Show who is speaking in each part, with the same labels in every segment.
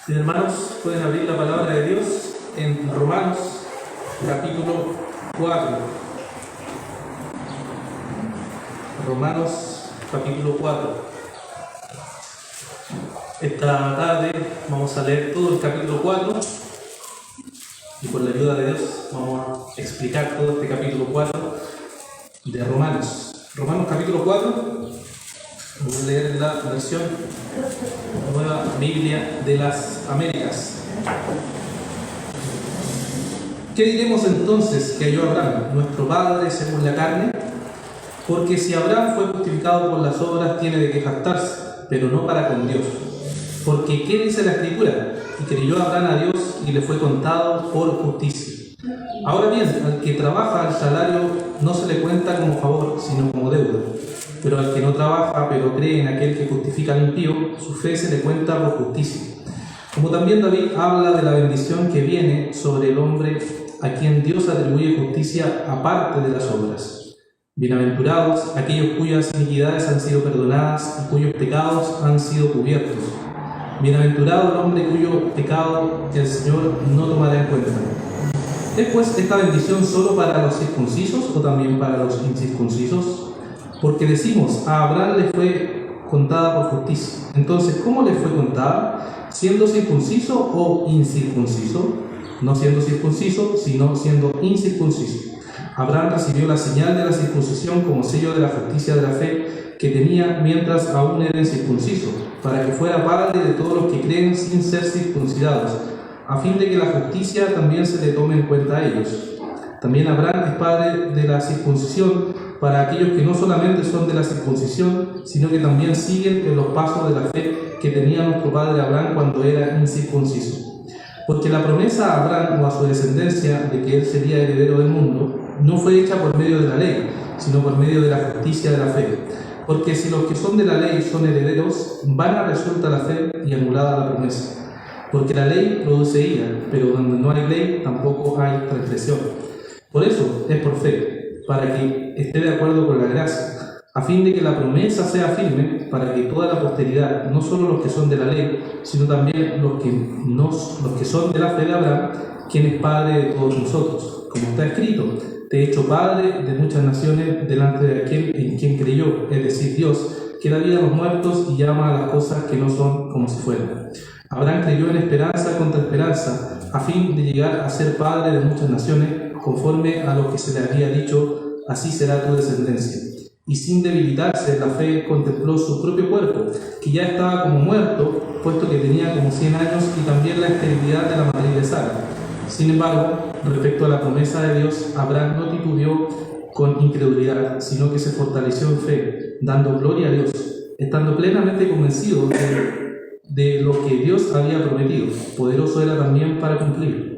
Speaker 1: Mis hermanos, pueden abrir la palabra de Dios en Romanos, capítulo 4. Romanos, capítulo 4. Esta tarde vamos a leer todo el capítulo 4 y por la ayuda de Dios vamos a explicar todo este capítulo 4 de Romanos. Romanos capítulo 4. Voy a leer la versión Nueva Biblia de las Américas. ¿Qué diremos entonces que halló Abraham, nuestro padre según la carne? Porque si Abraham fue justificado por las obras, tiene de qué jactarse, pero no para con Dios. Porque ¿qué dice la Escritura? Y creyó Abraham a Dios y le fue contado por justicia. Ahora bien, al que trabaja el salario no se le cuenta como favor, sino como deuda. Pero al que no trabaja, pero cree en aquel que justifica al impío, su fe se le cuenta por justicia. Como también David habla de la bendición que viene sobre el hombre a quien Dios atribuye justicia aparte de las obras. Bienaventurados aquellos cuyas iniquidades han sido perdonadas y cuyos pecados han sido cubiertos. Bienaventurado el hombre cuyo pecado el Señor no tomará en cuenta. ¿Es pues esta bendición solo para los circuncisos o también para los incircuncisos? Porque decimos, a Abraham le fue contada por justicia. Entonces, ¿cómo le fue contada? ¿Siendo circunciso o incircunciso? No siendo circunciso, sino siendo incircunciso. Abraham recibió la señal de la circuncisión como sello de la justicia de la fe que tenía mientras aún era incircunciso, para que fuera padre de todos los que creen sin ser circuncidados, a fin de que la justicia también se le tome en cuenta a ellos. También Abraham es padre de la circuncisión para aquellos que no solamente son de la circuncisión, sino que también siguen en los pasos de la fe que tenía nuestro padre Abraham cuando era incircunciso. Porque la promesa a Abraham o a su descendencia de que él sería heredero del mundo no fue hecha por medio de la ley, sino por medio de la justicia de la fe. Porque si los que son de la ley son herederos, vana resulta la fe y anulada la promesa. Porque la ley produce ira, pero donde no hay ley tampoco hay transgresión. Por eso es por fe, para que esté de acuerdo con la gracia, a fin de que la promesa sea firme, para que toda la posteridad, no solo los que son de la ley, sino también los que son de la fe de Abraham, quien es padre de todos nosotros. Como está escrito, te he hecho padre de muchas naciones delante de aquel en quien creyó, es decir, Dios, que da vida a los muertos y llama a las cosas que no son como si fueran. Abraham creyó en esperanza contra esperanza, a fin de llegar a ser padre de muchas naciones, conforme a lo que se le había dicho, así será tu descendencia. Y sin debilitarse, la fe contempló su propio cuerpo, que ya estaba como muerto, puesto que tenía como 100 años, y también la esterilidad de la matriz de Sara. Sin embargo, respecto a la promesa de Dios, Abraham no titubeó con incredulidad, sino que se fortaleció en fe, dando gloria a Dios, estando plenamente convencido de lo que Dios había prometido. Poderoso era también para cumplirlo.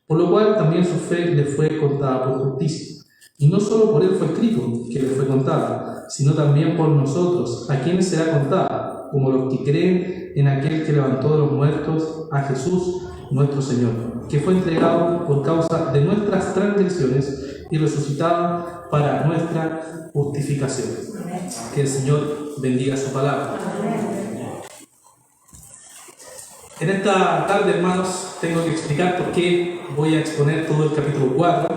Speaker 1: Por lo cual también su fe le fue contada por justicia. Y no solo por él fue escrito que le fue contada, sino también por nosotros, a quienes será contada, como los que creen en aquel que levantó de los muertos a Jesús nuestro Señor, que fue entregado por causa de nuestras transgresiones y resucitado para nuestra justificación. Que el Señor bendiga su palabra. En esta tarde, hermanos, tengo que explicar por qué voy a exponer todo el capítulo 4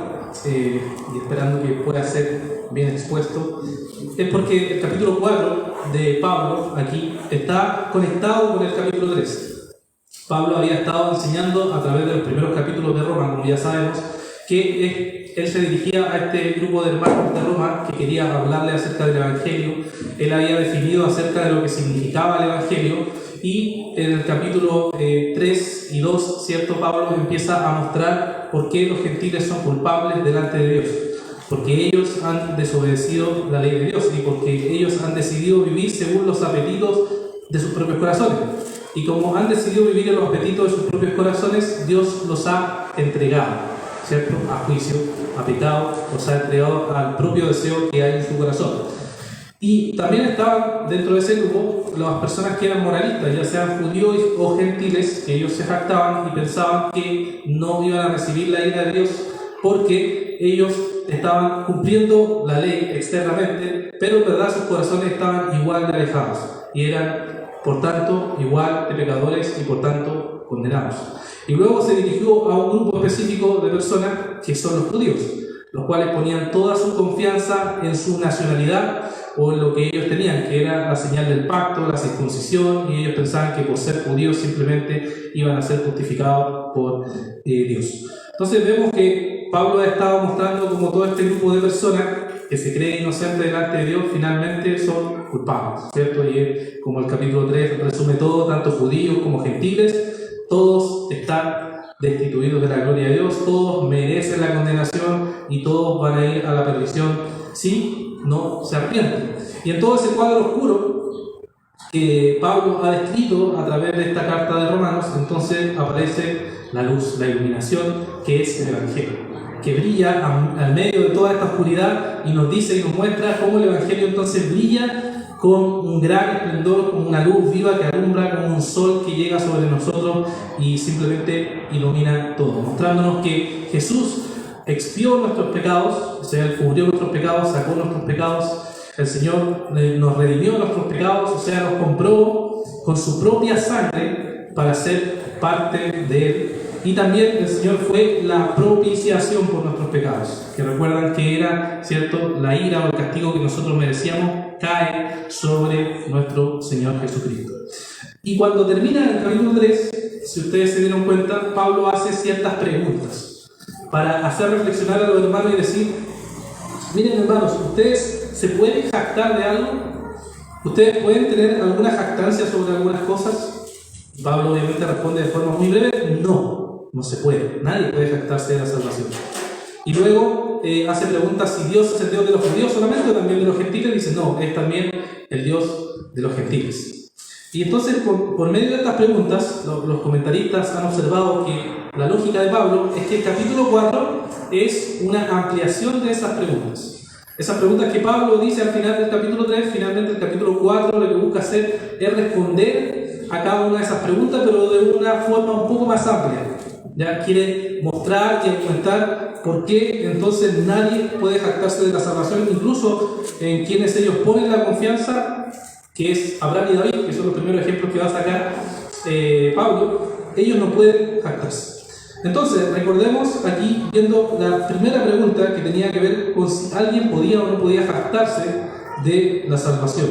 Speaker 1: y esperando que pueda ser bien expuesto. Es porque el capítulo 4 de Pablo aquí está conectado con el capítulo 3. Pablo había estado enseñando a través de los primeros capítulos de Roma, como ya sabemos, que él se dirigía a este grupo de hermanos de Roma que quería hablarle acerca del Evangelio. Él había definido acerca de lo que significaba el Evangelio. Y en el capítulo 3 y 2, ¿cierto? Pablo empieza a mostrar por qué los gentiles son culpables delante de Dios. Porque ellos han desobedecido la ley de Dios y porque ellos han decidido vivir según los apetitos de sus propios corazones. Y como han decidido vivir en los apetitos de sus propios corazones, Dios los ha entregado, ¿cierto? A juicio, a pecado, los ha entregado al propio deseo que hay en su corazón. Y también estaban dentro de ese grupo las personas que eran moralistas, ya sean judíos o gentiles, que ellos se jactaban y pensaban que no iban a recibir la ira de Dios porque ellos estaban cumpliendo la ley externamente, pero en verdad sus corazones estaban igual de alejados y eran, por tanto, igual de pecadores y por tanto condenados. Y luego se dirigió a un grupo específico de personas que son los judíos, los cuales ponían toda su confianza en su nacionalidad o en lo que ellos tenían, que era la señal del pacto, la circuncisión, y ellos pensaban que por ser judíos simplemente iban a ser justificados por Dios. Entonces vemos que Pablo ha estado mostrando como todo este grupo de personas que se creen inocentes delante de Dios finalmente son culpables, ¿cierto? Y como el capítulo 3 resume todo, tanto judíos como gentiles, todos están destituidos de la gloria de Dios, todos merecen la condenación y todos van a ir a la perdición si no se arrepienten. Y en todo ese cuadro oscuro que Pablo ha descrito a través de esta carta de Romanos, entonces aparece la luz, la iluminación, que es el Evangelio, que brilla al medio de toda esta oscuridad y nos dice y nos muestra cómo el Evangelio entonces brilla con un gran esplendor, como una luz viva que alumbra, como un sol que llega sobre nosotros y simplemente ilumina todo, mostrándonos que Jesús expió nuestros pecados, o sea, Él cubrió nuestros pecados, sacó nuestros pecados, el Señor nos redimió nuestros pecados, o sea, nos compró con su propia sangre para ser parte de Él. Y también el Señor fue la propiciación por nuestros pecados, que recuerdan que era, ¿cierto?, la ira o el castigo que nosotros merecíamos cae sobre nuestro Señor Jesucristo. Y cuando termina el capítulo 3, si ustedes se dieron cuenta, Pablo hace ciertas preguntas para hacer reflexionar a los hermanos y decir: miren, hermanos, ¿ustedes se pueden jactar de algo? ¿Ustedes pueden tener alguna jactancia sobre algunas cosas? Pablo obviamente responde de forma muy breve: no se puede. Nadie puede jactarse de la salvación. Y luego hace preguntas si Dios es el Dios de los judíos solamente o también de los gentiles. Dice: no, es también el Dios de los gentiles. Y entonces, por medio de estas preguntas, los comentaristas han observado que la lógica de Pablo es que el capítulo 4 es una ampliación de esas preguntas. Esas preguntas que Pablo dice al final del capítulo 3, finalmente el capítulo 4 lo que busca hacer es responder a cada una de esas preguntas, pero de una forma un poco más amplia. Ya quiere mostrar y argumentar por qué entonces nadie puede jactarse de la salvación, incluso en quienes ellos ponen la confianza, que es Abraham y David, que son los primeros ejemplos que va a sacar Pablo. Ellos no pueden jactarse. Entonces, recordemos aquí, viendo la primera pregunta que tenía que ver con si alguien podía o no podía jactarse de la salvación.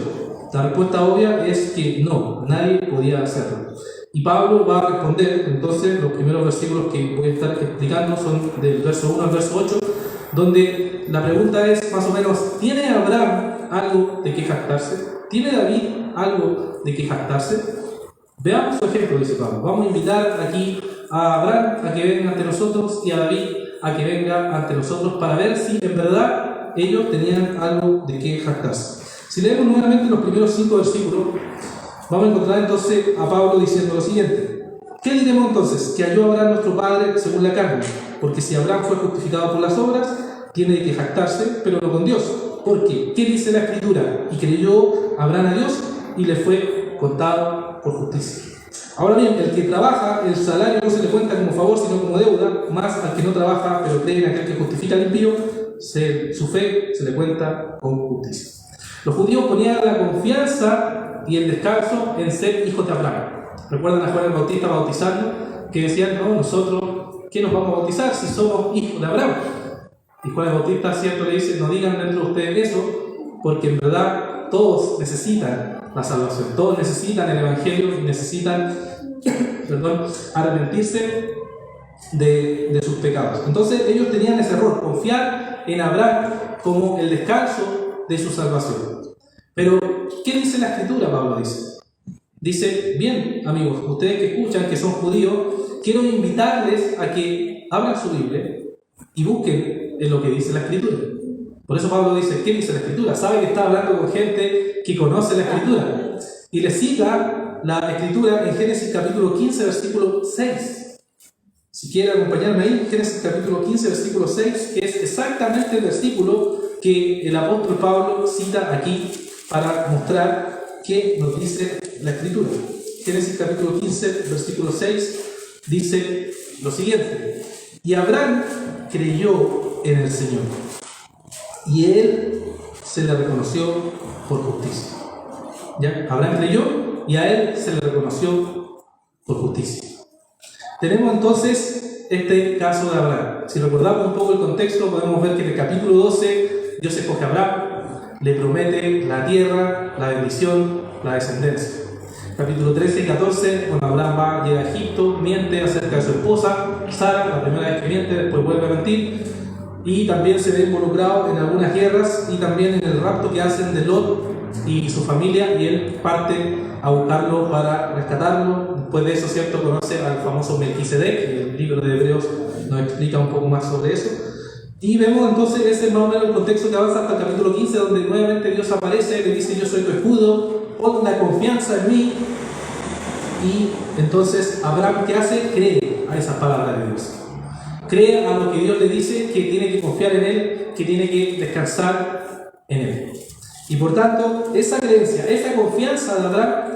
Speaker 1: La respuesta obvia es que no, nadie podía hacerlo. Y Pablo va a responder, entonces, los primeros versículos que voy a estar explicando son del verso 1 al verso 8, donde la pregunta es más o menos: ¿tiene Abraham algo de qué jactarse? ¿Tiene David algo de qué jactarse? Veamos su ejemplo, dice Pablo. Vamos a invitar aquí a Abraham a que venga ante nosotros y a David a que venga ante nosotros para ver si en verdad ellos tenían algo de qué jactarse. Si leemos nuevamente los primeros 5 versículos, vamos a encontrar entonces a Pablo diciendo lo siguiente: ¿qué diremos entonces? Que halló Abraham nuestro padre según la carne, porque si Abraham fue justificado por las obras, tiene de qué jactarse, pero no con Dios. ¿Por qué? ¿Qué dice la Escritura? Y creyó Abraham a Dios y le fue contado por justicia. Ahora bien, el que trabaja, el salario no se le cuenta como favor, sino como deuda, más al que no trabaja, pero cree en aquel que justifica al impío, su fe se le cuenta con justicia. Los judíos ponían la confianza y el descanso en ser hijos de Abraham. ¿Recuerdan a Juan el Bautista bautizando? Que decían: no, nosotros, ¿qué nos vamos a bautizar si somos hijos de Abraham? Y Juan el Bautista cierto le dice: no digan dentro de ustedes eso, porque en verdad todos necesitan la salvación, todos necesitan el Evangelio y necesitan arrepentirse de sus pecados. Entonces ellos tenían ese error, confiar en Abraham como el descanso de su salvación. Pero, ¿qué dice la Escritura? Pablo dice: bien, amigos, ustedes que escuchan, que son judíos, quiero invitarles a que abran su Biblia y busquen en lo que dice la Escritura. Por eso Pablo dice: ¿qué dice la Escritura? Sabe que está hablando con gente que conoce la Escritura. Y le cita la Escritura en Génesis capítulo 15, versículo 6. Si quiere acompañarme ahí, Génesis capítulo 15, versículo 6, que es exactamente el versículo que el apóstol Pablo cita aquí para mostrar qué nos dice la Escritura. Génesis capítulo 15, versículo 6, dice lo siguiente: y Abraham creyó en el Señor, y él se le reconoció por justicia. ¿Ya? Abraham creyó y a él se le reconoció por justicia. tenemos entonces este caso de Abraham. Si recordamos un poco el contexto, podemos ver que en el capítulo 12 Dios escoge a Abraham, le promete la tierra, la bendición, la descendencia. Capítulo 13 y 14, cuando Abraham llega a Egipto, miente acerca de su esposa, Sara, la primera vez que miente, después vuelve a mentir, y también se ve involucrado en algunas guerras y también en el rapto que hacen de Lot y su familia, y él parte a buscarlo para rescatarlo. Después de eso, ¿cierto?, conoce al famoso Melquisedec, y el libro de Hebreos nos explica un poco más sobre eso. Y vemos entonces ese más o menos el contexto que avanza hasta el capítulo 15, donde nuevamente Dios aparece, le dice: yo soy tu escudo, pon la confianza en mí. Y entonces Abraham, ¿qué hace? Cree a esas palabras de Dios. Cree a lo que Dios le dice, que tiene que confiar en Él, que tiene que descansar en Él. Y por tanto, esa creencia, esa confianza de Abraham,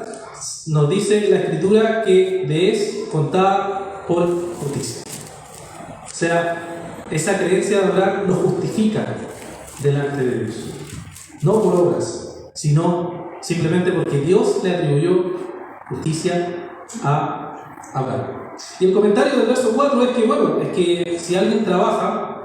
Speaker 1: nos dice la Escritura que le es contada por justicia. O sea, esa creencia de Abraham lo justifica delante de Dios. No por obras, sino simplemente porque Dios le atribuyó justicia a Abraham. Y el comentario del verso 4 es que, bueno, es que si alguien trabaja,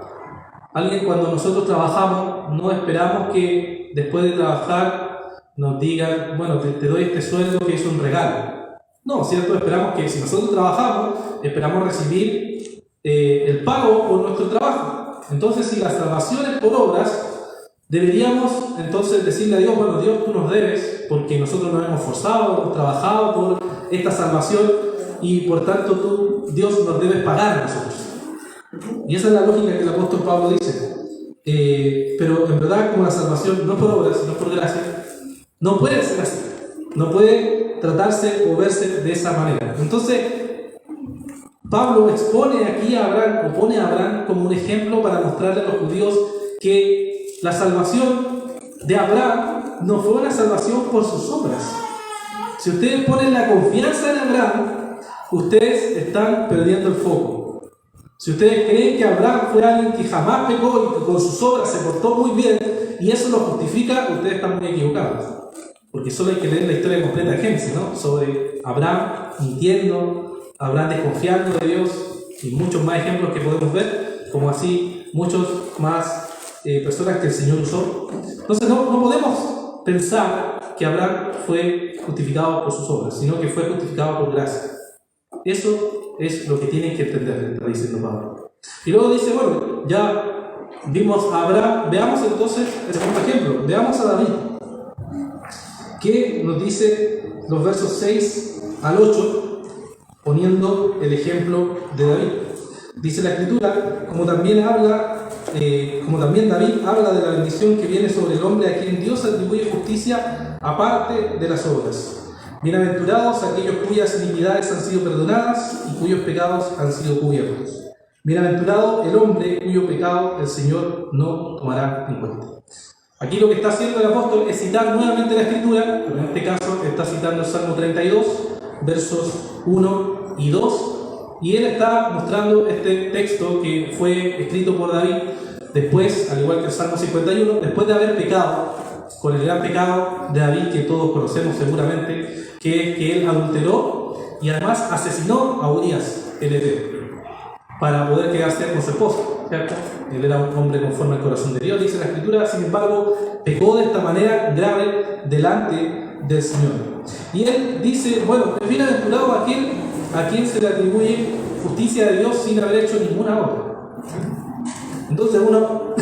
Speaker 1: cuando nosotros trabajamos, no esperamos que después de trabajar nos digan: bueno, te doy este sueldo que es un regalo. No, ¿cierto? Esperamos que si nosotros trabajamos, esperamos recibir el pago por nuestro trabajo. Entonces, si la salvación es por obras, deberíamos entonces decirle a Dios: bueno, Dios, tú nos debes, porque nosotros nos hemos forzado, hemos trabajado por esta salvación, y por tanto Dios nos debes pagar a nosotros. Y esa es la lógica que el apóstol Pablo dice. Pero en verdad, como la salvación no es por obras, sino por gracia, no puede ser así. No puede tratarse o verse de esa manera. Entonces, Pablo expone aquí a Abraham, o pone a Abraham como un ejemplo para mostrarle a los judíos que la salvación de Abraham no fue una salvación por sus obras. Si ustedes ponen la confianza en Abraham, ustedes están perdiendo el foco. Si ustedes creen que Abraham fue alguien que jamás pecó y que con sus obras se portó muy bien, y eso lo justifica, ustedes están muy equivocados. Porque solo hay que leer la historia completa de Génesis, ¿no? Sobre Abraham mintiendo, Abraham desconfiando de Dios, y muchos más ejemplos que podemos ver, como así muchos más personas que el Señor usó. Entonces no podemos pensar que Abraham fue justificado por sus obras, sino que fue justificado por gracia. Eso es lo que tienen que entender, está diciendo Pablo. Y luego dice: bueno, ya vimos a Abraham, veamos entonces el segundo ejemplo, veamos a David. ¿Qué nos dice los versos 6 al 8, poniendo el ejemplo de David? Dice la Escritura: como también David habla de la bendición que viene sobre el hombre a quien Dios atribuye justicia aparte de las obras. Bienaventurados aquellos cuyas iniquidades han sido perdonadas y cuyos pecados han sido cubiertos. Bienaventurado el hombre cuyo pecado el Señor no tomará en cuenta. Aquí lo que está haciendo el apóstol es citar nuevamente la Escritura, pero en este caso está citando el Salmo 32, versos 1 y 2, y él está mostrando este texto que fue escrito por David después, al igual que el Salmo 51, después de haber pecado con el gran pecado de David que todos conocemos seguramente, que es que él adulteró y además asesinó a Urías, el heteo, para poder quedarse con su esposa, ¿cierto? Él era un hombre conforme al corazón de Dios, dice la Escritura. Sin embargo, pecó de esta manera grave delante del Señor. Y él dice: bueno, es bienaventurado aquel a quien se le atribuye justicia de Dios sin haber hecho ninguna obra. Entonces uno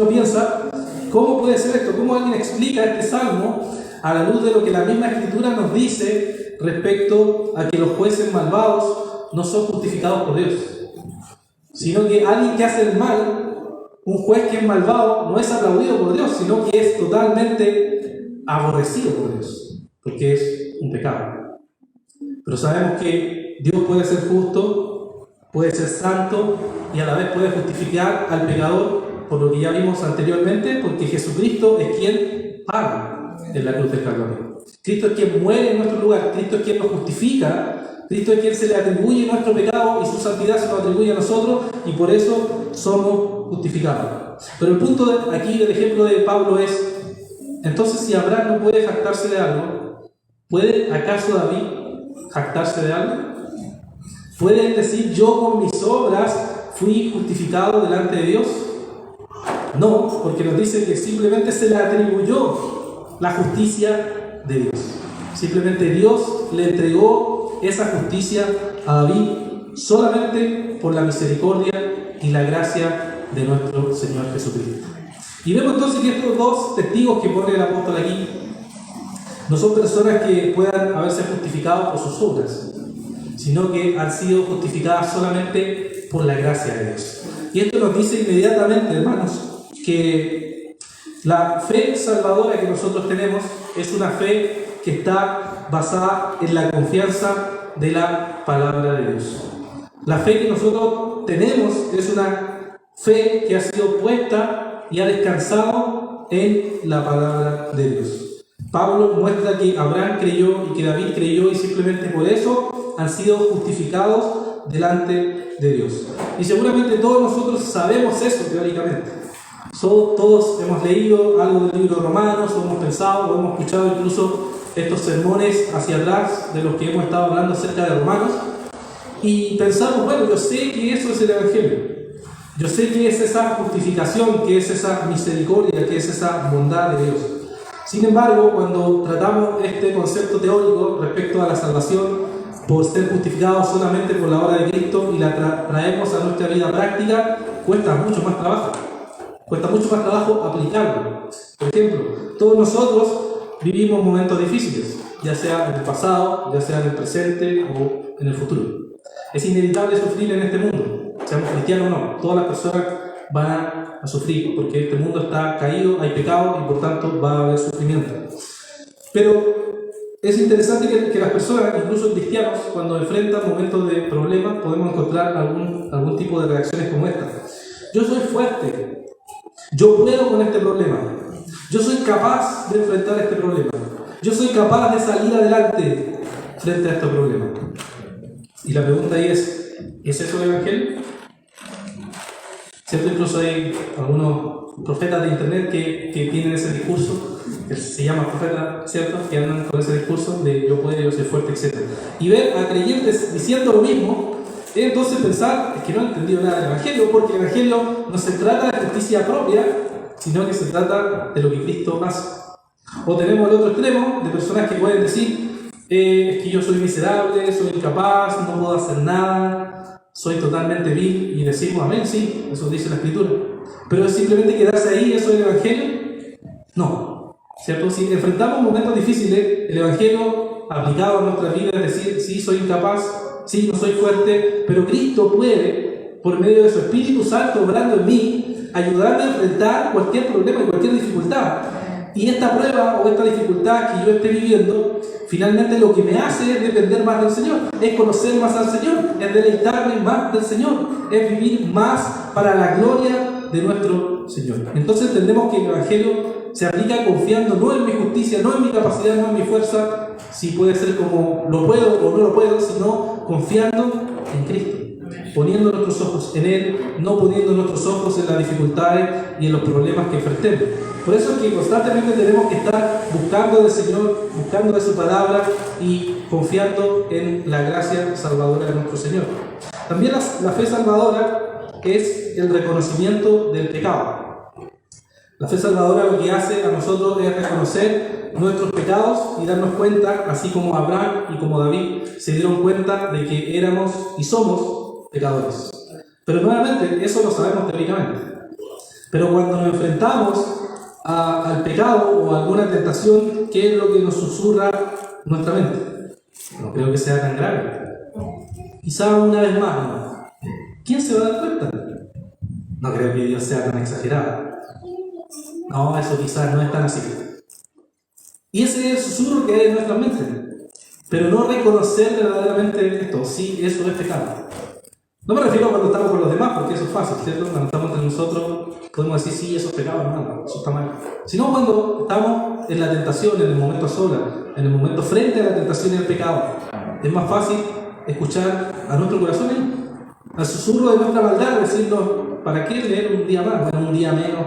Speaker 1: piensa: ¿cómo puede ser esto? ¿Cómo alguien explica este salmo a la luz de lo que la misma Escritura nos dice respecto a que los jueces malvados no son justificados por Dios? Sino que alguien que hace el mal, un juez que es malvado, no es aplaudido por Dios, sino que es totalmente aborrecido por Dios, porque es un pecado. Pero sabemos que Dios puede ser justo, puede ser santo y a la vez puede justificar al pecador, por lo que ya vimos anteriormente, porque Jesucristo es quien paga en la cruz del Calvario. Cristo es quien muere en nuestro lugar, Cristo es quien nos justifica, Cristo es quien se le atribuye nuestro pecado y su santidad se lo atribuye a nosotros, y por eso somos justificados. Pero el punto aquí del ejemplo de Pablo es: entonces, si Abraham no puede jactarse de algo, ¿puede acaso David jactarse de algo? ¿Pueden decir yo con mis obras fui justificado delante de Dios? No, porque nos dice que simplemente se le atribuyó la justicia de Dios. Simplemente Dios le entregó esa justicia a David solamente por la misericordia y la gracia de nuestro Señor Jesucristo. Y vemos entonces que estos dos testigos que pone el apóstol aquí no son personas que puedan haberse justificado por sus obras, sino que han sido justificadas solamente por la gracia de Dios. Y esto nos dice inmediatamente, hermanos, que la fe salvadora que nosotros tenemos es una fe que está basada en la confianza de la palabra de Dios. La fe que nosotros tenemos es una fe que ha sido puesta y ha descansado en la palabra de Dios. Pablo muestra que Abraham creyó y que David creyó y simplemente por eso han sido justificados delante de Dios. Y seguramente todos nosotros sabemos eso teóricamente. Todos hemos leído algo del libro de Romanos, o hemos pensado, o hemos escuchado incluso estos sermones hacia atrás de los que hemos estado hablando acerca de Romanos. Y pensamos, bueno, yo sé que eso es el Evangelio. Yo sé que es esa justificación, que es esa misericordia, que es esa bondad de Dios. Sin embargo, cuando tratamos este concepto teórico respecto a la salvación por ser justificados solamente por la obra de Cristo y la traemos a nuestra vida práctica, cuesta mucho más trabajo. Cuesta mucho más trabajo aplicarlo. Por ejemplo, todos nosotros vivimos momentos difíciles, ya sea en el pasado, ya sea en el presente o en el futuro. Es inevitable sufrir en este mundo, seamos cristianos o no. Todas las personas van a sufrir porque este mundo está caído, hay pecado y por tanto va a haber sufrimiento. Pero es interesante que las personas, incluso cristianos, cuando enfrentan momentos de problemas, podemos encontrar algún tipo de reacciones como esta. Yo soy fuerte, yo puedo con este problema, yo soy capaz de enfrentar este problema, yo soy capaz de salir adelante frente a este problema. Y la pregunta ahí ¿es eso el Evangelio? ¿Cierto? Incluso hay algunos profetas de internet que tienen ese discurso, que se llama profeta, ¿cierto? Que andan con ese discurso de yo puedo, yo soy fuerte, etc. Y ver a creyentes diciendo lo mismo, entonces pensar, es que no han entendido nada del Evangelio, porque el Evangelio no se trata de justicia propia, sino que se trata de lo que Cristo hace. O tenemos el otro extremo de personas que pueden decir, es que yo soy miserable, soy incapaz, no puedo hacer nada, soy totalmente vil, y decimos amén, sí, eso dice la Escritura. Pero es simplemente quedarse ahí, ¿eso es el Evangelio? No, ¿cierto? Si enfrentamos momentos difíciles, el Evangelio aplicado a nuestra vida es decir, sí, soy incapaz, sí, no soy fuerte, pero Cristo puede, por medio de su Espíritu Santo obrando en mí, ayudarme a enfrentar cualquier problema y cualquier dificultad. Y esta prueba o esta dificultad que yo esté viviendo, finalmente lo que me hace es depender más del Señor, es conocer más al Señor, es deleitarme más del Señor, es vivir más para la gloria de nuestro Señor. Entonces entendemos que el Evangelio se aplica confiando no en mi justicia, no en mi capacidad, no en mi fuerza, si puede ser como lo puedo o no lo puedo, sino confiando en Cristo, poniendo nuestros ojos en Él, no poniendo nuestros ojos en las dificultades y en los problemas que enfrentemos. Por eso es que constantemente tenemos que estar buscando del Señor, buscando de su palabra y confiando en la gracia salvadora de nuestro Señor. También la fe salvadora es el reconocimiento del pecado. La fe salvadora lo que hace a nosotros es reconocer nuestros pecados y darnos cuenta, así como Abraham y como David se dieron cuenta de que éramos y somos pecadores. Pero nuevamente, eso lo sabemos teóricamente. Pero cuando nos enfrentamos al pecado o a alguna tentación, ¿qué es lo que nos susurra nuestra mente? No creo que sea tan grave. Quizá una vez más, ¿no? ¿Quién se va a dar cuenta? No creo que Dios sea tan exagerado. No, eso quizás no es tan así. Y ese es el susurro que hay en nuestra mente. Pero no reconocer verdaderamente esto. Sí, eso es pecado. No me refiero a cuando estamos con los demás, porque eso es fácil, ¿cierto? Cuando estamos entre nosotros, podemos decir, sí, eso es pecado, hermano, eso está mal. Sino cuando estamos en la tentación, en el momento sola, en el momento frente a la tentación y al pecado. Es más fácil escuchar a nuestro corazón ahí, al susurro de nuestra maldad, decirnos, ¿para qué leer un día más? Bueno, un día menos,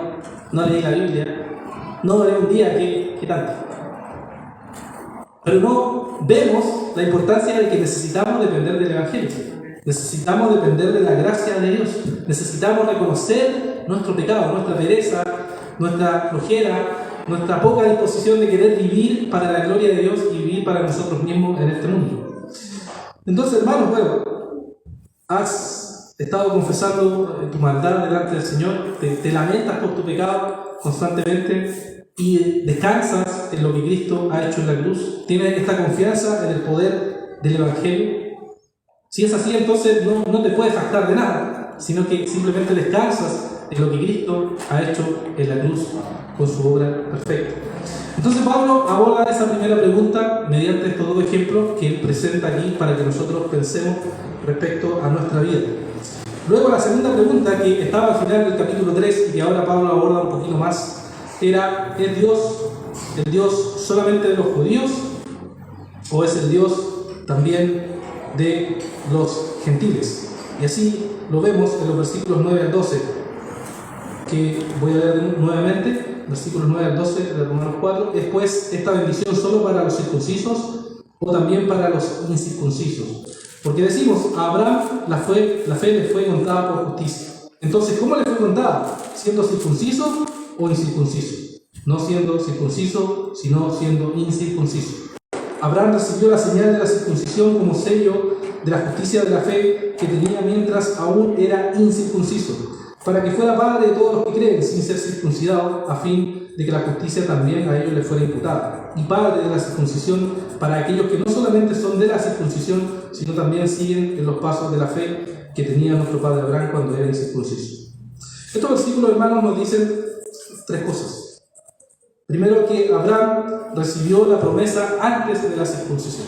Speaker 1: no leí la Biblia, no leí un día, ¿qué tanto? Pero no vemos la importancia de que necesitamos depender del Evangelio. Necesitamos depender de la gracia de Dios. Necesitamos reconocer nuestro pecado, nuestra pereza, nuestra flojera, nuestra poca disposición de querer vivir para la gloria de Dios y vivir para nosotros mismos en este mundo. Entonces, hermanos, bueno, has estado confesando tu maldad delante del Señor, te lamentas por tu pecado constantemente y descansas en lo que Cristo ha hecho en la cruz. Tienes esta confianza en el poder del Evangelio. Si es así, entonces no te puedes jactar de nada, sino que simplemente descansas en lo que Cristo ha hecho en la cruz con su obra perfecta. Entonces Pablo aborda esa primera pregunta mediante estos dos ejemplos que él presenta aquí para que nosotros pensemos respecto a nuestra vida. Luego la segunda pregunta, que estaba al final del capítulo 3 y que ahora Pablo aborda un poquito más, era: ¿es Dios el Dios solamente de los judíos o es el Dios también de los gentiles? Y así lo vemos en los versículos 9 al 12, que voy a leer nuevamente, versículos 9 al 12 de Romanos 4. ¿Es pues esta bendición solo para los circuncisos o también para los incircuncisos? Porque decimos, a Abraham la fe le fue contada por justicia. Entonces, ¿cómo le fue contada? ¿Siendo circunciso o incircunciso? No siendo circunciso, sino siendo incircunciso. Abraham recibió la señal de la circuncisión como sello de la justicia de la fe que tenía mientras aún era incircunciso, para que fuera padre de todos los que creen sin ser circuncidado, a fin de que la justicia también a ellos les fuera imputada, y padre de la circuncisión para aquellos que no solamente son de la circuncisión, sino también siguen en los pasos de la fe que tenía nuestro padre Abraham cuando era incircunciso. Estos versículos, hermanos, nos dicen tres cosas. Primero, que Abraham recibió la promesa antes de la circuncisión.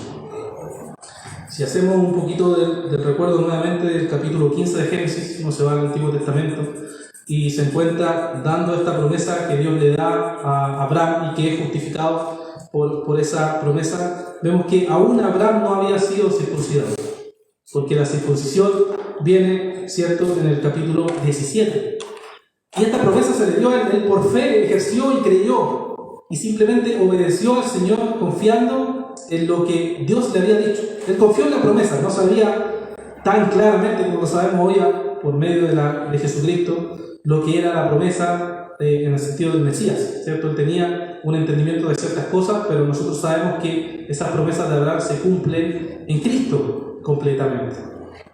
Speaker 1: Si hacemos un poquito del recuerdo nuevamente del capítulo 15 de Génesis, uno se va al Antiguo Testamento y se encuentra dando esta promesa que Dios le da a Abraham y que es justificado por esa promesa. Vemos que aún Abraham no había sido circuncidado, porque la circuncisión viene, ¿cierto?, en el capítulo 17. Y esta promesa se le dio a él por fe, ejerció y creyó, y simplemente obedeció al Señor confiando en lo que Dios le había dicho. Él confió en la promesa, no sabía tan claramente como lo sabemos hoy por medio de Jesucristo lo que era la promesa en el sentido del Mesías, ¿cierto? Él tenía un entendimiento de ciertas cosas, pero nosotros sabemos que esas promesas de Abraham se cumplen en Cristo completamente.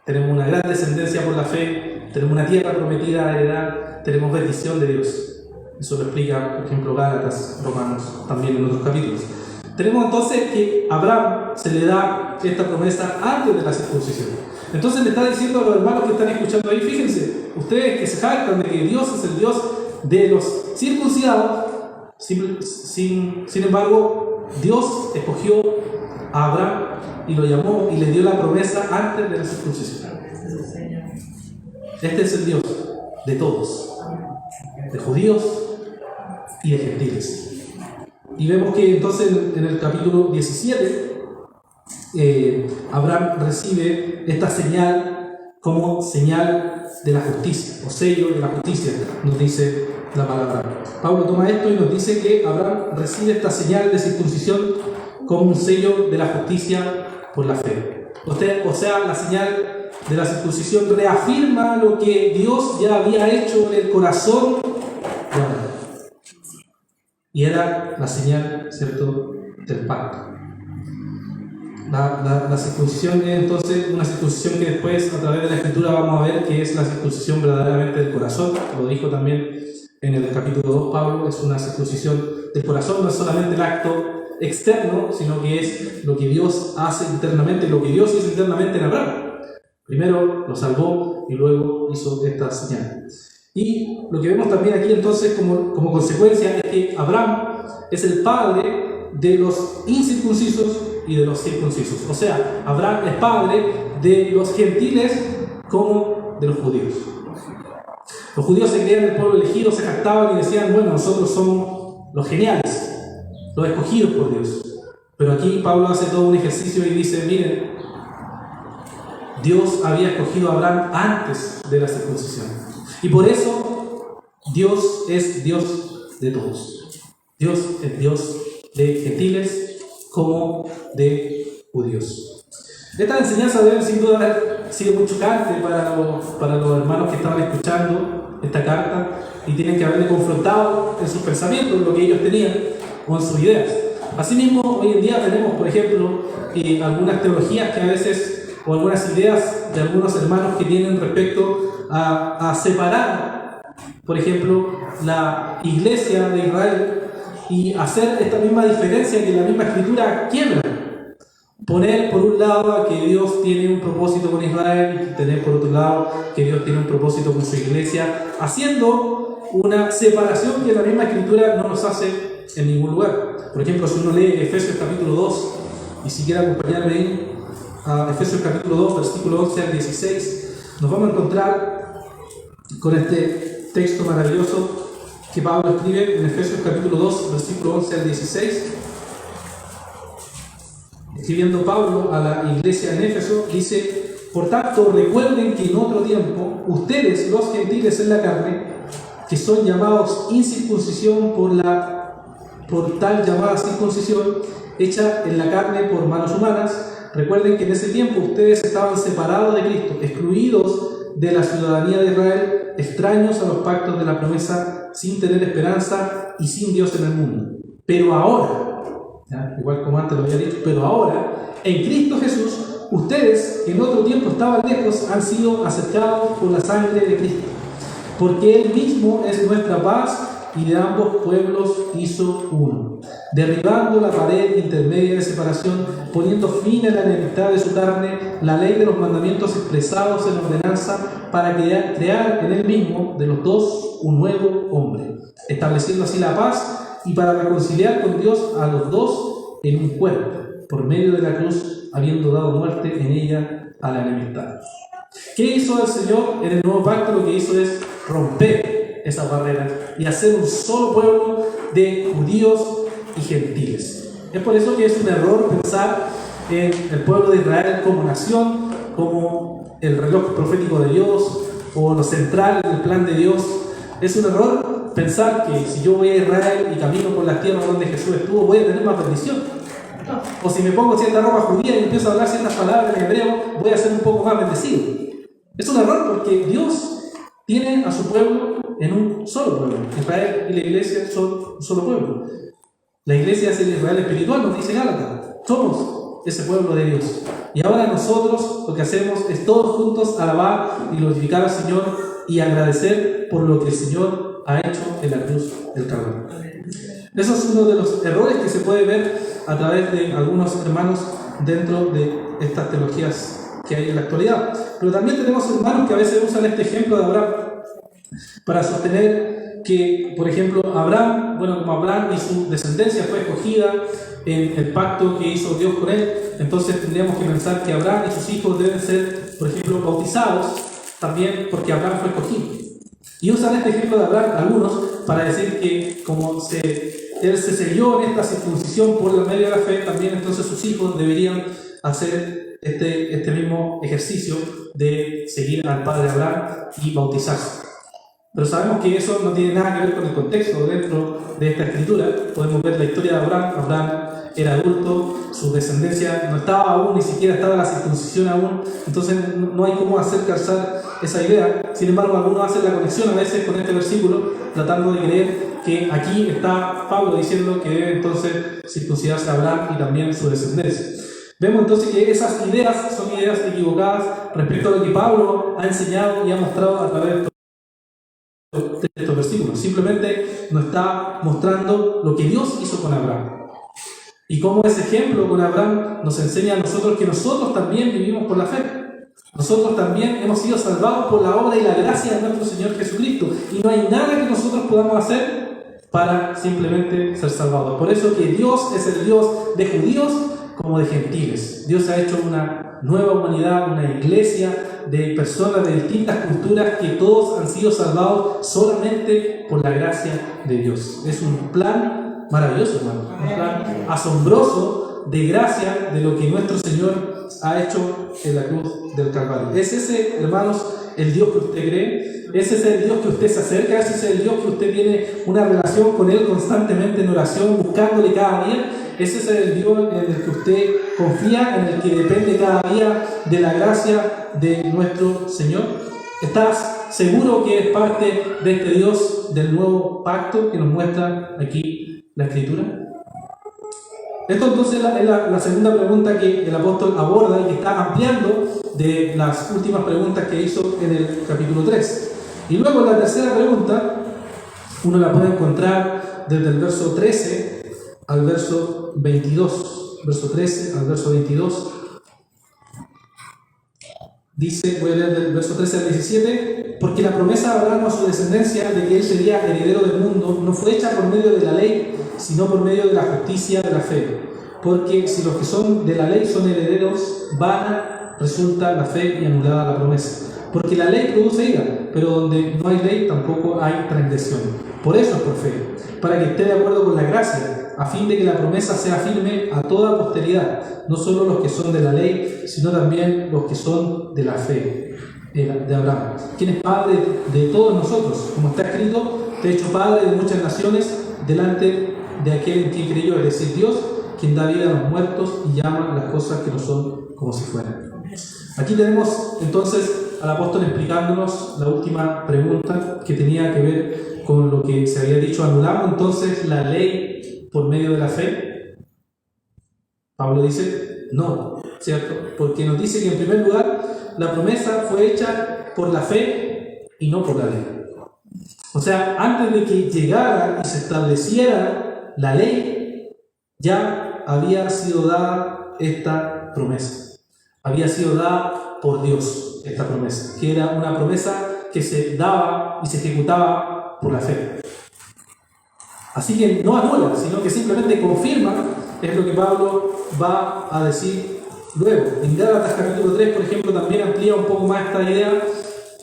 Speaker 1: Tenemos una gran descendencia por la fe, tenemos una tierra prometida a heredar, tenemos bendición de Dios. Eso lo explica, por ejemplo, Gálatas, Romanos, también en otros capítulos. Tenemos entonces que a Abraham se le da esta promesa antes de la circuncisión. Entonces le está diciendo a los hermanos que están escuchando ahí: fíjense, ustedes que se jactan de que Dios es el Dios de los circuncidados, sin embargo, Dios escogió a Abraham y lo llamó y le dio la promesa antes de la circuncisión. Este es el Dios de todos, de judíos y de gentiles. Y vemos que entonces en el capítulo 17 Abraham recibe esta señal como señal de la justicia, o sello de la justicia, nos dice la palabra. Pablo toma esto y nos dice que Abraham recibe esta señal de circuncisión como un sello de la justicia por la fe. O sea, la señal de la circuncisión reafirma lo que Dios ya había hecho en el corazón de Abraham. Y era la señal, ¿cierto?, del pacto. La circuncisión es entonces una circuncisión que después, a través de la Escritura, vamos a ver que es la circuncisión verdaderamente del corazón. Lo dijo también en el capítulo 2 Pablo, es una circuncisión del corazón, no es solamente el acto externo, sino que es lo que Dios hace internamente, lo que Dios hizo internamente en Abraham. Primero lo salvó y luego hizo esta señal. Y lo que vemos también aquí entonces como consecuencia es que Abraham es el padre de los incircuncisos y de los circuncisos. O sea, Abraham es padre de los gentiles como de los judíos. Los judíos se creían el pueblo elegido, se jactaban y decían: bueno, nosotros somos los geniales, los escogidos por Dios. Pero aquí Pablo hace todo un ejercicio y dice: miren, Dios había escogido a Abraham antes de la circuncisión. Y por eso Dios es Dios de todos. Dios es Dios de gentiles como de judíos. Estas enseñanzas deben sin duda sido muy chocante para los hermanos que estaban escuchando esta carta y tienen que haberle confrontado en sus pensamientos lo que ellos tenían o en sus ideas. Asimismo, hoy en día tenemos, por ejemplo, algunas teologías que a veces, o algunas ideas de algunos hermanos que tienen respecto a separar, por ejemplo, la iglesia de Israel y hacer esta misma diferencia que la misma escritura quiebra. Poner por un lado a que Dios tiene un propósito con Israel y tener por otro lado que Dios tiene un propósito con su iglesia, haciendo una separación que la misma escritura no nos hace en ningún lugar. Por ejemplo, si uno lee Efesios capítulo 2, y si quiere acompañarme ahí a Efesios capítulo 2, versículo 11 al 16, nos vamos a encontrar con este texto maravilloso que Pablo escribe en Efesios capítulo 2, versículo 11 al 16. Escribiendo Pablo a la iglesia en Éfeso, dice: por tanto, recuerden que en otro tiempo, ustedes, los gentiles en la carne, que son llamados incircuncisión por tal llamada circuncisión, hecha en la carne por manos humanas, recuerden que en ese tiempo ustedes estaban separados de Cristo, excluidos de la ciudadanía de Israel, extraños a los pactos de la promesa, sin tener esperanza y sin Dios en el mundo. Pero ahora, igual como antes lo había dicho, pero ahora, en Cristo Jesús, ustedes que en otro tiempo estaban lejos han sido acercados por la sangre de Cristo, porque Él mismo es nuestra paz y de ambos pueblos hizo uno, derribando la pared intermedia de separación, poniendo fin a la enemistad de su carne, la ley de los mandamientos expresados en ordenanza, para crear en Él mismo de los dos un nuevo hombre, estableciendo así la paz y para reconciliar con Dios a los dos en un cuerpo, por medio de la cruz, habiendo dado muerte en ella a la enemistad. ¿Qué hizo el Señor en el nuevo pacto? Lo que hizo es romper esa barrera y hacer un solo pueblo de judíos y gentiles. Es por eso que es un error pensar en el pueblo de Israel como nación, como el reloj profético de Dios o lo central del plan de Dios. Es un error pensar que si yo voy a Israel y camino por las tierras donde Jesús estuvo, voy a tener más bendición. O si me pongo cierta ropa judía y empiezo a hablar ciertas palabras en hebreo, voy a ser un poco más bendecido. Es un error porque Dios tiene a su pueblo en un solo pueblo. Israel y la iglesia son un solo pueblo. La iglesia es el Israel espiritual, nos dice Gálatas. Somos ese pueblo de Dios. Y ahora nosotros lo que hacemos es todos juntos alabar y glorificar al Señor y agradecer por lo que el Señor ha hecho en la cruz del Calvario. Eso es uno de los errores que se puede ver a través de algunos hermanos dentro de estas teologías que hay en la actualidad. Pero también tenemos hermanos que a veces usan este ejemplo de Abraham para sostener que, por ejemplo, Abraham, como Abraham y su descendencia fue escogida en el pacto que hizo Dios con él, entonces tendríamos que pensar que Abraham y sus hijos deben ser, por ejemplo, bautizados también porque Abraham fue escogido. Y usan este ejemplo de Abraham algunos para decir que como él se selló en esta circuncisión por la medio de la fe, también entonces sus hijos deberían hacer este mismo ejercicio de seguir al padre Abraham y bautizarse. Pero sabemos que eso no tiene nada que ver con el contexto dentro de esta escritura. Podemos ver la historia de Abraham. Abraham era adulto, su descendencia no estaba aún, ni siquiera estaba la circuncisión aún, entonces no hay cómo hacer calzar esa idea. Sin embargo, algunos hacen la conexión a veces con este versículo, tratando de creer que aquí está Pablo diciendo que debe entonces circuncidarse a Abraham y también su descendencia. Vemos entonces que esas ideas son ideas equivocadas respecto a lo que Pablo ha enseñado y ha mostrado a través de estos versículos. Simplemente nos está mostrando lo que Dios hizo con Abraham. Y cómo ese ejemplo con Abraham nos enseña a nosotros que nosotros también vivimos por la fe. Nosotros también hemos sido salvados por la obra y la gracia de nuestro Señor Jesucristo. Y no hay nada que nosotros podamos hacer para simplemente ser salvados. Por eso que Dios es el Dios de judíos como de gentiles. Dios ha hecho una nueva humanidad, una iglesia de personas de distintas culturas que todos han sido salvados solamente por la gracia de Dios. Es un plan maravilloso, hermano. Un plan asombroso de gracia de lo que nuestro Señor ha hecho en la cruz del Calvario. ¿Es ese, hermanos, el Dios que usted cree? ¿Ese es el Dios que usted se acerca? ¿Ese es el Dios que usted tiene una relación con Él constantemente en oración, buscándole cada día? ¿Ese es el Dios en el que usted confía, en el que depende cada día de la gracia de nuestro Señor? ¿Estás seguro que eres parte de este Dios del nuevo pacto que nos muestra aquí la Escritura? Esto entonces es la segunda pregunta que el apóstol aborda y que está ampliando de las últimas preguntas que hizo en el capítulo 3. Y luego la tercera pregunta, uno la puede encontrar desde el verso 13 al verso 22. Verso 13 al verso 22. Dice, voy a leer del verso 13 al 17, porque la promesa de Abraham a su descendencia de que él sería heredero del mundo no fue hecha por medio de la ley, sino por medio de la justicia de la fe. Porque si los que son de la ley son herederos, vana resulta la fe y anulada la promesa. Porque la ley produce ira, pero donde no hay ley tampoco hay transgresión. Por eso es por fe, para que esté de acuerdo con la gracia, a fin de que la promesa sea firme a toda posteridad, no solo los que son de la ley, sino también los que son de la fe de Abraham, quien es padre de todos nosotros, como está escrito, te he hecho padre de muchas naciones delante de aquel en quien creyó, es decir, Dios, quien da vida a los muertos y llama las cosas que no son como si fueran. Aquí tenemos entonces al apóstol explicándonos la última pregunta que tenía que ver con lo que se había dicho. ¿Anulamos entonces la ley por medio de la fe? Pablo dice, no, ¿cierto? Porque nos dice que en primer lugar la promesa fue hecha por la fe y no por la ley. O sea, antes de que llegara y se estableciera la ley, ya había sido dada esta promesa. Había sido dada por Dios esta promesa, que era una promesa que se daba y se ejecutaba por la fe. Así que no anula, sino que simplemente confirma, es lo que Pablo va a decir luego. En Gálatas capítulo 3, por ejemplo, también amplía un poco más esta idea.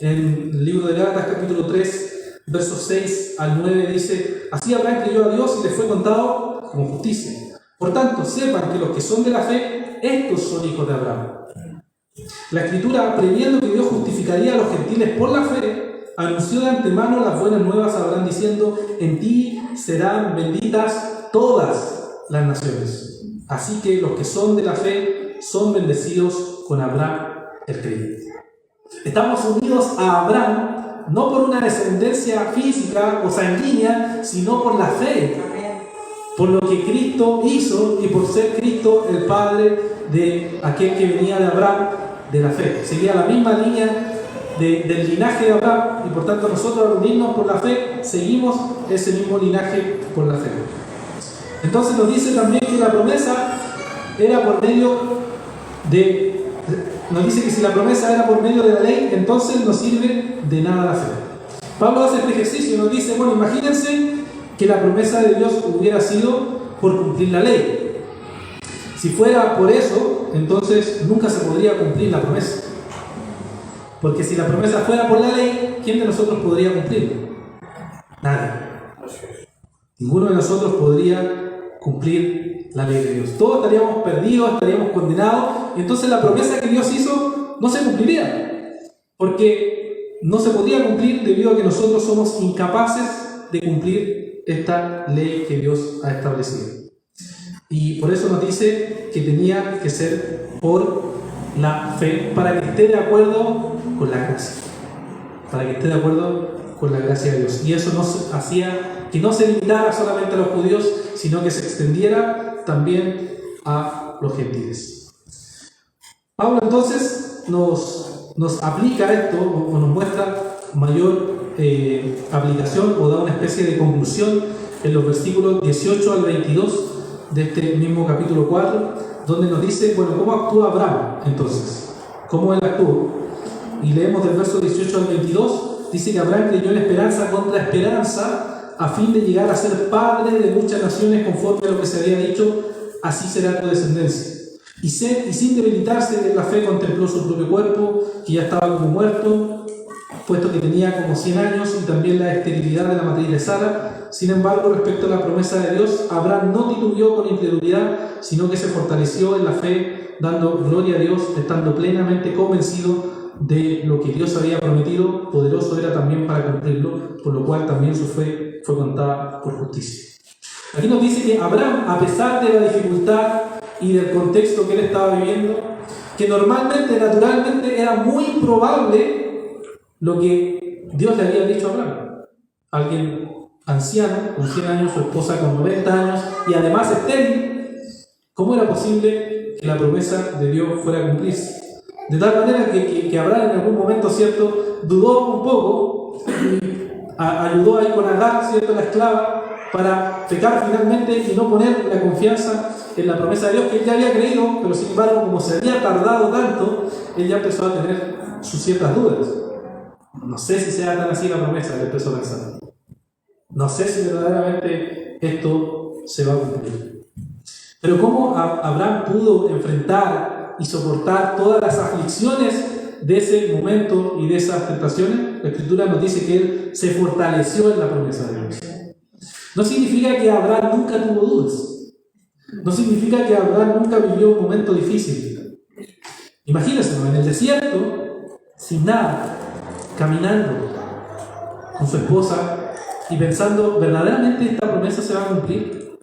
Speaker 1: En el libro de Gálatas capítulo 3, versos 6 al 9 dice, así Abraham creyó a Dios y le fue contado como justicia. Por tanto, sepan que los que son de la fe, estos son hijos de Abraham. La Escritura, previendo que Dios justificaría a los gentiles por la fe, anunció de antemano las buenas nuevas a Abraham diciendo, en ti serán benditas todas las naciones. Así que los que son de la fe son bendecidos con Abraham el creyente. Estamos unidos a Abraham no por una descendencia física o sanguínea, sino por la fe, por lo que Cristo hizo y por ser Cristo el Padre de aquel que venía de Abraham, de la fe. Seguía la misma línea del linaje de Abraham y por tanto nosotros al unirnos por la fe seguimos ese mismo linaje por la fe. Entonces nos dice también que la promesa era por medio de... Nos dice que si la promesa era por medio de la ley, entonces no sirve de nada la fe. Pablo hace este ejercicio y nos dice, bueno, imagínense que la promesa de Dios hubiera sido por cumplir la ley. Si fuera por eso, entonces nunca se podría cumplir la promesa. Porque si la promesa fuera por la ley, ¿quién de nosotros podría cumplirla? Nadie. Ninguno de nosotros podría cumplir la ley de Dios. Todos estaríamos perdidos, estaríamos condenados, y entonces la promesa que Dios hizo no se cumpliría. Porque no se podría cumplir debido a que nosotros somos incapaces de cumplir esta ley que Dios ha establecido. Y por eso nos dice que tenía que ser por la fe, para que esté de acuerdo con la gracia. Para que esté de acuerdo con la gracia de Dios. Y eso nos hacía que no se limitara solamente a los judíos, sino que se extendiera también a los gentiles. Pablo entonces nos aplica esto, o nos muestra mayor aplicación, o da una especie de conclusión en los versículos 18 al 22 de este mismo capítulo 4, donde nos dice, bueno, ¿cómo actúa Abraham entonces? ¿Cómo él actuó? Y leemos del verso 18 al 22, dice que Abraham creyó en esperanza contra esperanza, a fin de llegar a ser padre de muchas naciones, conforme a lo que se había dicho, así será tu descendencia. Y sin debilitarse en la fe contempló su propio cuerpo, que ya estaba como muerto, puesto que tenía como 100 años, y también la esterilidad de la matriz de Sara. Sin embargo, respecto a la promesa de Dios, Abraham no titubeó con incredulidad, sino que se fortaleció en la fe, dando gloria a Dios, estando plenamente convencido de lo que Dios había prometido, poderoso era también para cumplirlo, por lo cual también su fe fue contada por justicia. Aquí nos dice que Abraham, a pesar de la dificultad y del contexto que él estaba viviendo, que normalmente, naturalmente, era muy probable lo que Dios le había dicho a Abraham. Alguien anciano, con 100 años, su esposa con 90 años, y además estéril, ¿cómo era posible que la promesa de Dios fuera a cumplirse? De tal manera que Abraham en algún momento, ¿cierto?, dudó un poco, ayudó ahí con Agar, ¿cierto?, la esclava, para pecar finalmente y no poner la confianza en la promesa de Dios que él ya había creído, pero sin embargo, como se había tardado tanto, él ya empezó a tener sus ciertas dudas. No sé si sea tan así la promesa, él empezó a pensar. No sé si verdaderamente esto se va a cumplir. Pero ¿cómo Abraham pudo enfrentar y soportar todas las aflicciones de ese momento y de esas tentaciones? La Escritura nos dice que él se fortaleció en la promesa de Dios. No significa que Abraham nunca tuvo dudas. No significa que Abraham nunca vivió un momento difícil. Imagínense, en el desierto, sin nada, caminando con su esposa y pensando, ¿verdaderamente esta promesa se va a cumplir?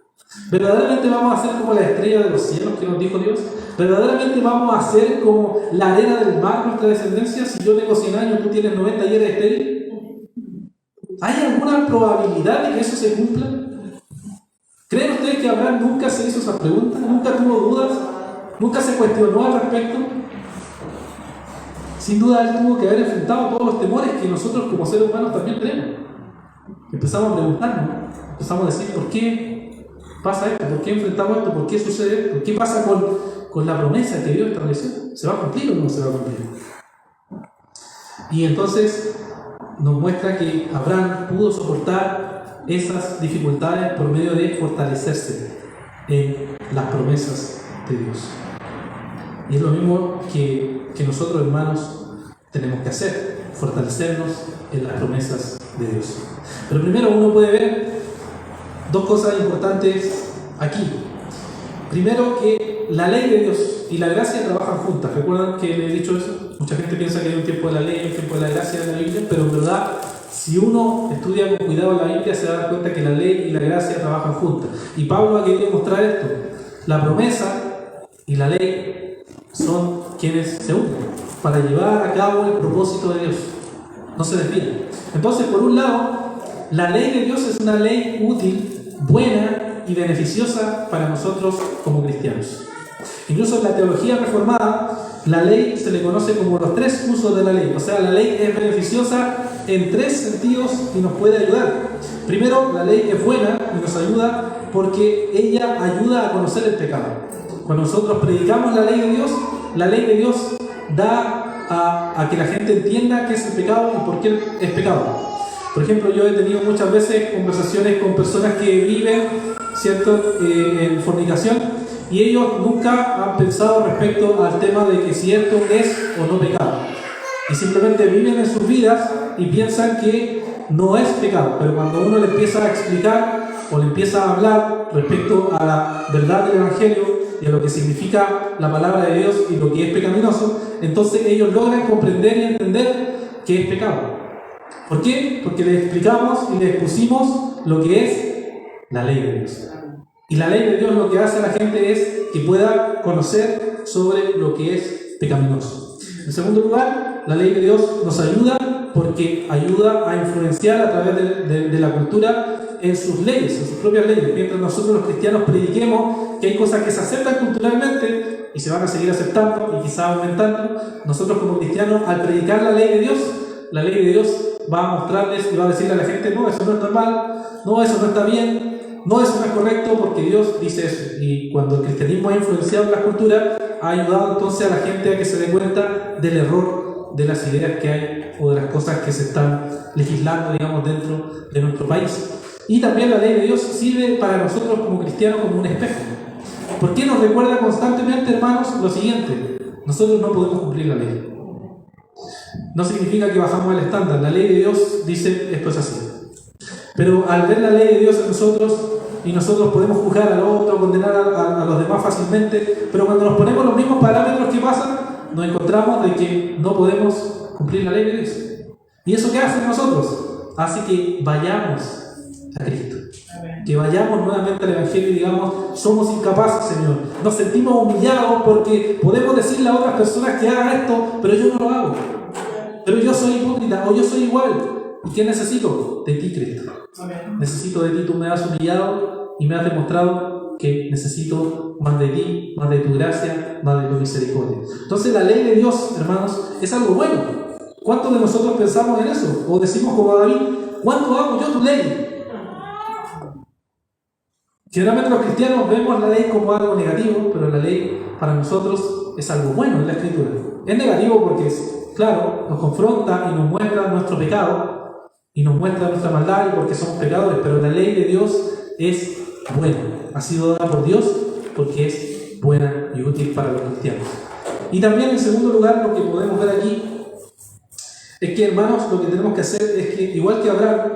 Speaker 1: ¿Verdaderamente vamos a ser como la estrella de los cielos que nos dijo Dios? ¿Verdaderamente vamos a ser como la arena del mar nuestra descendencia? Si yo tengo 100 años, tú tienes 90 y eres estéril. ¿Hay alguna probabilidad de que eso se cumpla? ¿Creen ustedes que Abraham nunca se hizo esa pregunta? ¿Nunca tuvo dudas? ¿Nunca se cuestionó al respecto? Sin duda él tuvo que haber enfrentado todos los temores que nosotros como seres humanos también tenemos. Empezamos a preguntarnos, empezamos a decir, ¿por qué pasa esto? ¿Por qué enfrentamos esto? ¿Por qué sucede esto? ¿Qué pasa con la promesa que Dios estableció? ¿Se va a cumplir o no se va a cumplir? Y entonces nos muestra que Abraham pudo soportar esas dificultades por medio de fortalecerse en las promesas de Dios. Y es lo mismo que nosotros, hermanos, tenemos que hacer, fortalecernos en las promesas de Dios. Pero primero uno puede ver dos cosas importantes aquí. Primero, que la ley de Dios y la gracia trabajan juntas. ¿Recuerdan que le he dicho eso? Mucha gente piensa que hay un tiempo de la ley y un tiempo de la gracia en la Biblia, pero en verdad, si uno estudia con cuidado la Biblia, se da cuenta que la ley y la gracia trabajan juntas. Y Pablo ha querido mostrar esto. La promesa y la ley son quienes se unen para llevar a cabo el propósito de Dios. No se desvían. Entonces, por un lado, la ley de Dios es una ley útil, buena y beneficiosa para nosotros como cristianos. Incluso en la teología reformada, la ley se le conoce como los tres usos de la ley. O sea, la ley es beneficiosa en tres sentidos y nos puede ayudar. Primero, la ley es buena y nos ayuda porque ella ayuda a conocer el pecado. Cuando nosotros predicamos la ley de Dios da a que la gente entienda qué es el pecado y por qué es pecado. Por ejemplo, yo he tenido muchas veces conversaciones con personas que viven, ¿cierto?, en fornicación, y ellos nunca han pensado respecto al tema de que si esto es o no pecado. Y simplemente viven en sus vidas y piensan que no es pecado. Pero cuando uno le empieza a explicar o le empieza a hablar respecto a la verdad del Evangelio y a lo que significa la palabra de Dios y lo que es pecaminoso, entonces ellos logran comprender y entender que es pecado. ¿Por qué? Porque les explicamos y les expusimos lo que es la ley de Dios. Y la ley de Dios lo que hace a la gente es que pueda conocer sobre lo que es pecaminoso. En segundo lugar, la ley de Dios nos ayuda porque ayuda a influenciar a través de la cultura en sus leyes, en sus propias leyes. Mientras nosotros los cristianos prediquemos que hay cosas que se aceptan culturalmente y se van a seguir aceptando y quizás aumentando, nosotros como cristianos, al predicar la ley de Dios va a mostrarles y va a decirle a la gente, no, eso no es normal, no, eso no está bien, no, eso no es correcto, porque Dios dice eso. Y cuando el cristianismo ha influenciado la cultura, ha ayudado entonces a la gente a que se dé cuenta del error de las ideas que hay o de las cosas que se están legislando, digamos, dentro de nuestro país. Y también la ley de Dios sirve para nosotros como cristianos como un espejo. ¿Por qué nos recuerda constantemente, hermanos, lo siguiente? Nosotros no podemos cumplir la ley. No significa que bajamos el estándar. La ley de Dios dice esto es así. Pero al ver la ley de Dios en nosotros, y nosotros podemos juzgar al otro, condenar a los demás fácilmente, pero cuando nos ponemos los mismos parámetros que pasan, nos encontramos de que no podemos cumplir la ley de Dios. ¿Y eso qué hace en nosotros? Hace que vayamos a Cristo. Que vayamos nuevamente al Evangelio y digamos, somos incapaces, Señor. Nos sentimos humillados porque podemos decirle a otras personas que hagan esto, pero yo no lo hago. Pero yo soy hipócrita o yo soy igual. ¿Y qué necesito? De ti, Cristo. Necesito de ti. Tú me has humillado y me has demostrado que necesito más de ti, más de tu gracia, más de tu misericordia. Entonces la ley de Dios, hermanos, es algo bueno. ¿Cuántos de nosotros pensamos en eso? O decimos como David, ¿cuánto amo yo tu ley? Generalmente los cristianos vemos la ley como algo negativo, pero la ley para nosotros es algo bueno en la Escritura. Es negativo porque, claro, nos confronta y nos muestra nuestro pecado y nos muestra nuestra maldad y porque somos pecadores, pero la ley de Dios es buena. Ha sido dada por Dios porque es buena y útil para los cristianos. Y también, en segundo lugar, lo que podemos ver aquí es que, hermanos, lo que tenemos que hacer es que, igual que Abraham,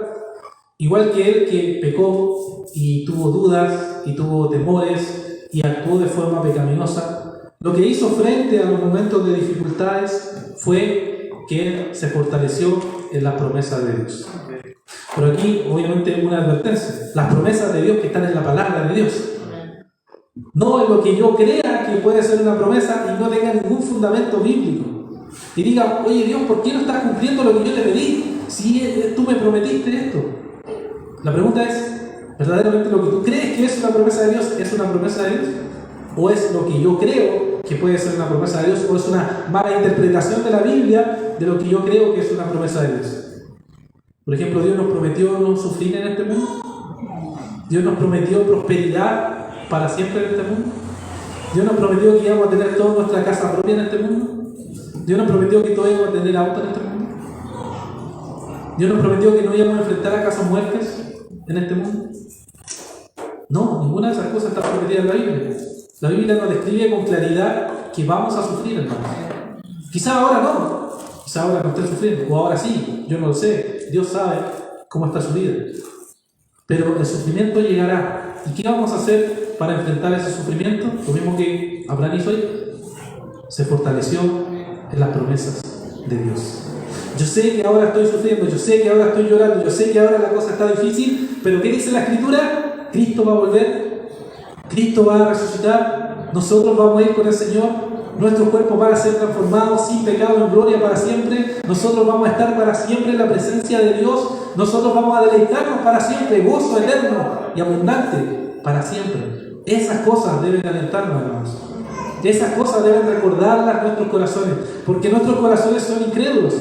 Speaker 1: igual que él que pecó y tuvo dudas y tuvo temores y actuó de forma pecaminosa, lo que hizo frente a los momentos de dificultades fue que él se fortaleció en las promesas de Dios. Pero aquí, obviamente, una advertencia: las promesas de Dios que están en la palabra de Dios. No en lo que yo crea que puede ser una promesa y no tenga ningún fundamento bíblico. Y diga, oye Dios, ¿por qué no estás cumpliendo lo que yo te pedí? Si tú me prometiste esto. La pregunta es, ¿verdaderamente lo que tú crees que es una promesa de Dios es una promesa de Dios? ¿O es lo que yo creo que puede ser una promesa de Dios? ¿O es una mala interpretación de la Biblia de lo que yo creo que es una promesa de Dios? Por ejemplo, Dios nos prometió no sufrir en este mundo. Dios nos prometió prosperidad para siempre en este mundo. Dios nos prometió que íbamos a tener toda nuestra casa propia en este mundo. Dios nos prometió que todos íbamos a tener auto en este mundo. Dios nos prometió que no íbamos a enfrentar acaso muertes en este mundo. No, ninguna de esas cosas está prometida en la Biblia. La Biblia nos describe con claridad que vamos a sufrir, hermanos. Quizá ahora no, quizá ahora no esté sufriendo, o ahora sí, yo no lo sé. Dios sabe cómo está su vida. Pero el sufrimiento llegará. ¿Y qué vamos a hacer para enfrentar ese sufrimiento? Lo mismo que Abraham hizo hoy. Se fortaleció en las promesas de Dios. Yo sé que ahora estoy sufriendo, yo sé que ahora estoy llorando, yo sé que ahora la cosa está difícil, pero ¿qué dice la Escritura? Cristo va a volver, Cristo va a resucitar, nosotros vamos a ir con el Señor, nuestros cuerpos van a ser transformados sin pecado en gloria para siempre, nosotros vamos a estar para siempre en la presencia de Dios, nosotros vamos a deleitarnos para siempre, gozo eterno y abundante para siempre. Esas cosas deben alentarnos, hermanos. Esas cosas deben recordarlas nuestros corazones, porque nuestros corazones son incrédulos.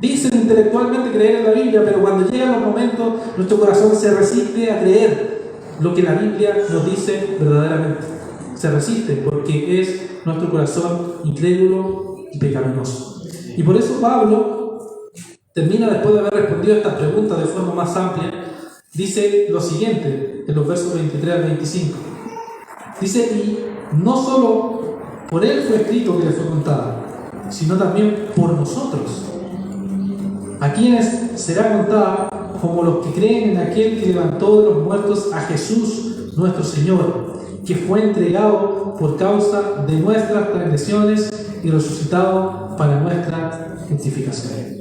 Speaker 1: Dicen intelectualmente creer en la Biblia, pero cuando llegan los momentos, nuestro corazón se resiste a creer lo que la Biblia nos dice verdaderamente. Se resiste porque es nuestro corazón incrédulo y pecaminoso. Y por eso Pablo termina, después de haber respondido a estas preguntas de forma más amplia, dice lo siguiente en los versos 23 al 25. Dice, y no solo por él fue escrito que le fue contado, sino también por nosotros, a quienes será contada como los que creen en aquel que levantó de los muertos a Jesús nuestro Señor, que fue entregado por causa de nuestras transgresiones y resucitado para nuestra justificación.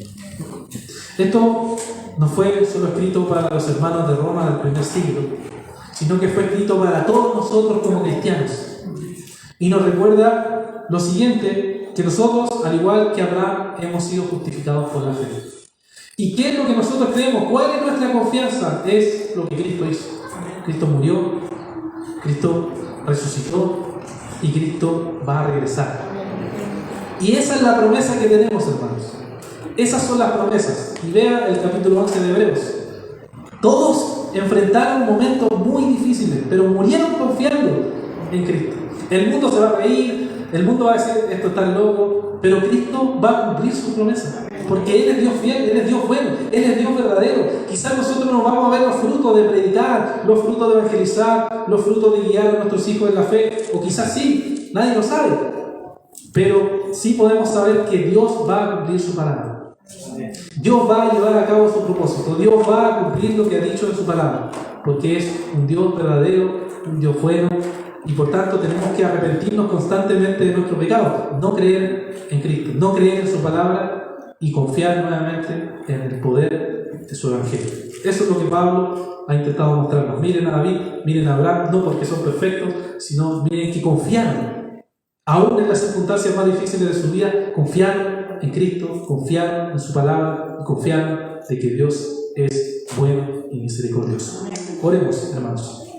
Speaker 1: Esto no fue solo escrito para los hermanos de Roma del primer siglo, sino que fue escrito para todos nosotros como cristianos. Y nos recuerda lo siguiente, que nosotros, al igual que Abraham, hemos sido justificados por la fe. ¿Y qué es lo que nosotros creemos? ¿Cuál es nuestra confianza? Es lo que Cristo hizo. Cristo murió, Cristo resucitó y Cristo va a regresar. Y esa es la promesa que tenemos, hermanos. Esas son las promesas. Y vea el capítulo 11 de Hebreos. Todos enfrentaron momentos muy difíciles, pero murieron confiando en Cristo. El mundo se va a reír, el mundo va a decir, esto está loco, pero Cristo va a cumplir su promesa. Porque Él es Dios fiel, Él es Dios bueno, Él es Dios verdadero. Quizás nosotros no vamos a ver los frutos de predicar, los frutos de evangelizar, los frutos de guiar a nuestros hijos en la fe, o quizás sí, nadie lo sabe. Pero sí podemos saber que Dios va a cumplir su palabra. Dios va a llevar a cabo su propósito, Dios va a cumplir lo que ha dicho en su palabra, porque es un Dios verdadero, un Dios bueno, y por tanto tenemos que arrepentirnos constantemente de nuestro pecado, no creer en Cristo, no creer en su palabra y confiar nuevamente en el poder de su evangelio. Eso es lo que Pablo ha intentado mostrarnos. Miren a David, miren a Abraham, no porque son perfectos, sino miren que confiaron. Aún en las circunstancias más difíciles de su vida, confiaron en Cristo, confiaron en su palabra y confiaron de que Dios es bueno y misericordioso. Oremos, hermanos.